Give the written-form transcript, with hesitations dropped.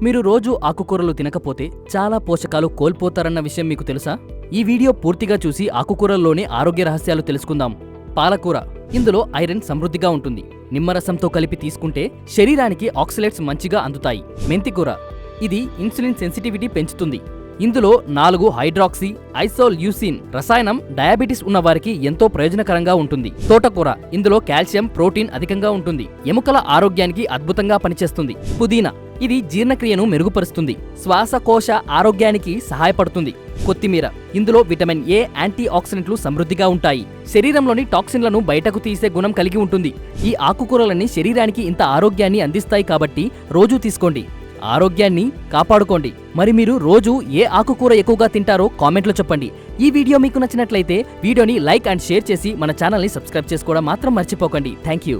మీరు రోజు ఆకుకూరలు తినకపోతే చాలా పోషకాలు కోల్పోతారన్న విషయం మీకు తెలుసా? ఈ వీడియో పూర్తిగా చూసి ఆకుకూరల్లోని ఆరోగ్య రహస్యాలు తెలుసుకుందాం. పాలకూర, ఇందులో ఐరన్ సమృద్ధిగా ఉంటుంది. నిమ్మరసంతో కలిపి తీసుకుంటే శరీరానికి ఆక్సలేట్స్ మంచిగా అందుతాయి. మెంతికూర, ఇది ఇన్సులిన్ సెన్సిటివిటీ పెంచుతుంది. ఇందులో 4 హైడ్రాక్సీ ఐసోల్యూసిన్ రసాయనం డయాబెటిస్ ఉన్నవారికి ఎంతో ప్రయోజనకరంగా ఉంటుంది. తోటకూర, ఇందులో కాల్షియం, ప్రోటీన్ అధికంగా ఉంటుంది. ఎముకల ఆరోగ్యానికి అద్భుతంగా పనిచేస్తుంది. పుదీనా, ఇది జీర్ణక్రియను మెరుగుపరుస్తుంది. శ్వాసకోశ ఆరోగ్యానికి సహాయపడుతుంది. కొత్తిమీర, ఇందులో విటమిన్ ఏ, యాంటీ ఆక్సిడెంట్లు సమృద్ధిగా ఉంటాయి. శరీరంలోని టాక్సిన్లను బయటకు తీసే గుణం కలిగి ఉంటుంది. ఈ ఆకుకూరలన్నీ శరీరానికి ఇంత ఆరోగ్యాన్ని అందిస్తాయి కాబట్టి రోజూ తీసుకోండి. ఆరోగ్యాన్ని కాపాడుకోండి. మరి మీరు రోజు ఏ ఆకుకూర ఎక్కువగా తింటారో కామెంట్లో చెప్పండి. ఈ వీడియో మీకు నచ్చినట్లయితే వీడియోని లైక్ అండ్ షేర్ చేసి మన ఛానల్ని సబ్స్క్రైబ్ చేసుకోవడం మాత్రం మర్చిపోకండి. Thank you.